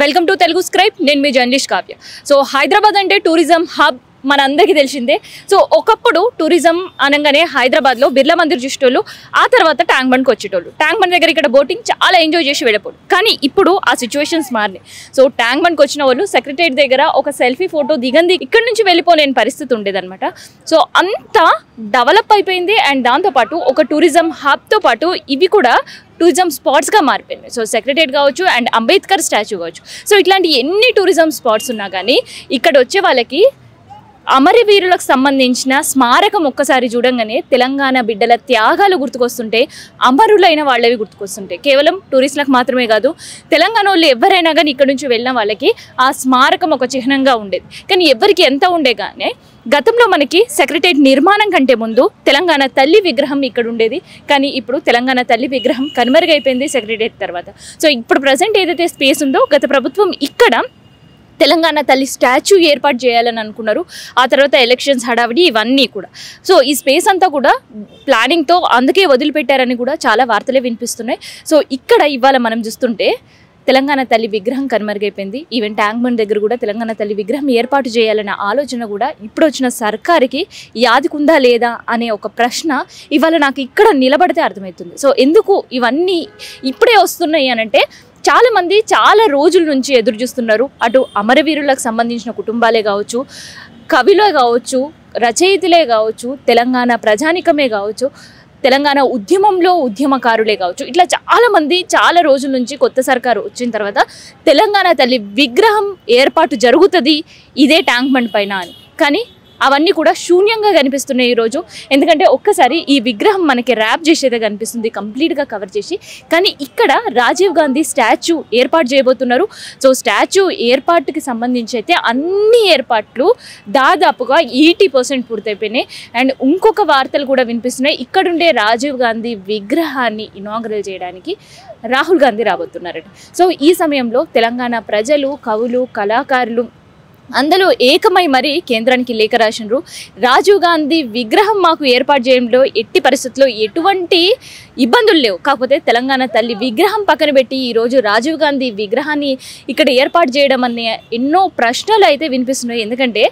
Welcome to Telugu scribe. నేను మీ journalist Kavya. So Hyderabad అంటే tourism hub మనందరికీ తెలిసిందే. సో ఒకప్పుడు టూరిజం అనగానే హైదరాబాద్లో బిర్లా మందిర్ చూసేటోళ్ళు, ఆ తర్వాత ట్యాంక్ బండ్కి వచ్చేటోళ్ళు. ట్యాంక్ బండ్ దగ్గర ఇక్కడ బోటింగ్ చాలా ఎంజాయ్ చేసి వెళ్ళిపోడు. కానీ ఇప్పుడు ఆ సిచ్యువేషన్స్ మారినాయి. సో ట్యాంక్ బండ్కి వచ్చిన వాళ్ళు సెక్రటరియట్ దగ్గర ఒక సెల్ఫీ ఫోటో దిగంది ఇక్కడ నుంచి వెళ్ళిపోలేని పరిస్థితి ఉండేదన్నమాట. సో అంతా డెవలప్ అయిపోయింది. అండ్ దాంతోపాటు ఒక టూరిజం హబ్తో పాటు ఇవి కూడా టూరిజం స్పాట్స్గా మారిపోయింది. సో సెక్రటరియట్ కావచ్చు అండ్ అంబేద్కర్ స్టాచ్యూ కావచ్చు. సో ఇట్లాంటి ఎన్ని టూరిజం స్పాట్స్ ఉన్నా కానీ ఇక్కడ వచ్చే వాళ్ళకి అమరవీరులకు సంబంధించిన స్మారకం ఒక్కసారి చూడంగానే తెలంగాణ బిడ్డల త్యాగాలు గుర్తుకొస్తుంటే, అమరులైన వాళ్ళవి గుర్తుకొస్తుంటాయి. కేవలం టూరిస్టులకు మాత్రమే కాదు, తెలంగాణ వాళ్ళు ఎవరైనా కానీ ఇక్కడ నుంచి వెళ్ళిన వాళ్ళకి ఆ స్మారకం ఒక చిహ్నంగా ఉండేది. కానీ ఎవరికి ఎంత ఉండే కానీ గతంలో మనకి సెక్రటరియట్ నిర్మాణం కంటే ముందు తెలంగాణ తల్లి విగ్రహం ఇక్కడ ఉండేది. కానీ ఇప్పుడు తెలంగాణ తల్లి విగ్రహం కనుమరుగైపోయింది సెక్రటరియట్ తర్వాత. సో ఇప్పుడు ప్రజెంట్ ఏదైతే స్పేస్ ఉందో, గత ప్రభుత్వం ఇక్కడ తెలంగాణ తల్లి స్టాచ్యూ ఏర్పాటు చేయాలని అనుకున్నారు. ఆ తర్వాత ఎలక్షన్స్ హడావిడి ఇవన్నీ కూడా. సో ఈ స్పేస్ అంతా కూడా ప్లానింగ్తో అందుకే వదిలిపెట్టారని కూడా చాలా వార్తలే వినిపిస్తున్నాయి. సో ఇక్కడ ఇవాళ మనం చూస్తుంటే తెలంగాణ తల్లి విగ్రహం కనుమరుగైపోయింది. ఈవెన్ ట్యాంక్ బండ్ దగ్గర కూడా తెలంగాణ తల్లి విగ్రహం ఏర్పాటు చేయాలనే ఆలోచన కూడా ఇప్పుడు వచ్చిన సర్కారుకి యాదికుందా లేదా అనే ఒక ప్రశ్న ఇవాళ నాకు ఇక్కడ నిలబడితే అర్థమవుతుంది. సో ఎందుకు ఇవన్నీ ఇప్పుడే వస్తున్నాయి అనంటే, చాలామంది చాలా రోజుల నుంచి ఎదురు చూస్తున్నారు. అటు అమరవీరులకు సంబంధించిన కుటుంబాలే కావచ్చు, కవిలే కావచ్చు, రచయితలే కావచ్చు, తెలంగాణ ప్రజానికమే కావచ్చు, తెలంగాణ ఉద్యమంలో ఉద్యమకారులే కావచ్చు, ఇట్లా చాలామంది చాలా రోజుల నుంచి కొత్త సర్కారు వచ్చిన తర్వాత తెలంగాణ తల్లి విగ్రహం ఏర్పాటు జరుగుతుంది ఇదే ట్యాంక్ బండ్ పైన అని. కానీ అవన్నీ కూడా శూన్యంగా కనిపిస్తున్నాయి ఈరోజు. ఎందుకంటే ఒక్కసారి ఈ విగ్రహం మనకి ర్యాప్ చేసేదే కనిపిస్తుంది, కంప్లీట్గా కవర్ చేసి. కానీ ఇక్కడ రాజీవ్ గాంధీ స్టాచ్యూ ఏర్పాటు చేయబోతున్నారు. సో స్టాచ్యూ ఏర్పాటుకి సంబంధించి అయితే అన్ని ఏర్పాట్లు దాదాపుగా 80% పూర్తయిపోయినాయి. అండ్ ఇంకొక వార్తలు కూడా వినిపిస్తున్నాయి, ఇక్కడుండే రాజీవ్ గాంధీ విగ్రహాన్ని ఇనాగరల్ చేయడానికి రాహుల్ గాంధీ రాబోతున్నారట. సో ఈ సమయంలో తెలంగాణ ప్రజలు, కవులు, కళాకారులు అందరూ ఏకమై మరి కేంద్రానికి లేఖ రాసినారు. రాజీవ్ గాంధీ విగ్రహం మాకు ఏర్పాటు చేయడంలో ఎట్టి పరిస్థితుల్లో ఎటువంటి ఇబ్బందులు లేవు, కాకపోతే తెలంగాణ తల్లి విగ్రహం పక్కన పెట్టి ఈరోజు రాజీవ్ గాంధీ విగ్రహాన్ని ఇక్కడ ఏర్పాటు చేయడం అనే ఎన్నో ప్రశ్నలు అయితే వినిపిస్తున్నాయి. ఎందుకంటే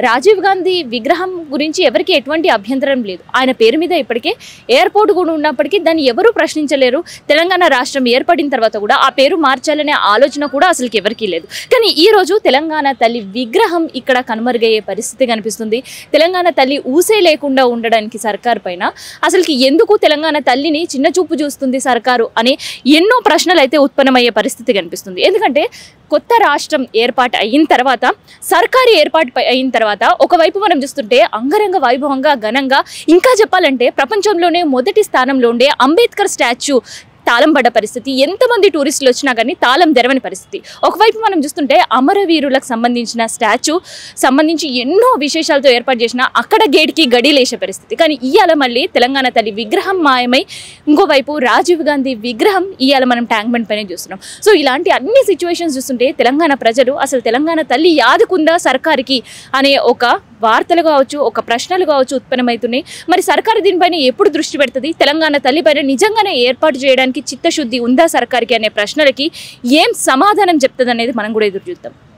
రాజీవ్ గాంధీ విగ్రహం గురించి ఎవరికి ఎటువంటి అభ్యంతరం లేదు. ఆయన పేరు మీద ఇప్పటికే ఎయిర్పోర్ట్ కూడా ఉన్నప్పటికీ దాన్ని ఎవరూ ప్రశ్నించలేరు. తెలంగాణ రాష్ట్రం ఏర్పడిన తర్వాత కూడా ఆ పేరు మార్చాలనే ఆలోచన కూడా అసలుకి ఎవరికీ లేదు. కానీ ఈరోజు తెలంగాణ తల్లి విగ్రహం ఇక్కడ కనుమరుగయ్యే పరిస్థితి కనిపిస్తుంది. తెలంగాణ తల్లి ఊసే లేకుండా ఉండడానికి సర్కారు పైన అసలుకి ఎందుకు తెలంగాణ తల్లిని చిన్న చూపు చూస్తుంది సర్కారు అనే ఎన్నో ప్రశ్నలు అయితే ఉత్పన్నమయ్యే పరిస్థితి కనిపిస్తుంది. ఎందుకంటే కొత్త రాష్ట్రం ఏర్పాటు అయిన తర్వాత, సర్కారు ఏర్పాటు అయిన తర్వాత ఒకవైపు మనం చూస్తుంటే అంగరంగ వైభవంగా ఘనంగా, ఇంకా చెప్పాలంటే ప్రపంచంలోనే మొదటి స్థానంలో ఉండే అంబేద్కర్ స్టాచ్యూ తాళం పడ్డ పరిస్థితి. ఎంతమంది టూరిస్టులు వచ్చినా కానీ తాళం తెరవని పరిస్థితి. ఒకవైపు మనం చూస్తుంటే అమరవీరులకు సంబంధించిన స్టాచ్యూ సంబంధించి ఎన్నో విశేషాలతో ఏర్పాటు చేసిన అక్కడ గేట్కి గడిలేసే పరిస్థితి. కానీ ఇవాళ మళ్ళీ తెలంగాణ తల్లి విగ్రహం మాయమై ఇంకోవైపు రాజీవ్ గాంధీ విగ్రహం ఇవాళ మనం ట్యాంక్ బండ్ పైన చూస్తున్నాం. సో ఇలాంటి అన్ని సిచ్యువేషన్స్ చూస్తుంటే తెలంగాణ ప్రజలు అసలు తెలంగాణ తల్లి యాదుకుందా సర్కారుకి అనే ఒక వార్తలు కావచ్చు, ఒక ప్రశ్నలు కావచ్చు ఉత్పన్నమవుతున్నాయి. మరి సర్కారు దీనిపైన ఎప్పుడు దృష్టి పెడుతుంది? తెలంగాణ తల్లిపైన నిజంగానే ఏర్పాటు చేయడానికి చిత్తశుద్ధి ఉందా సర్కారుకి అనే ప్రశ్నలకి ఏం సమాధానం చెప్తుంది అనేది మనం కూడా ఎదురు చూద్దాం.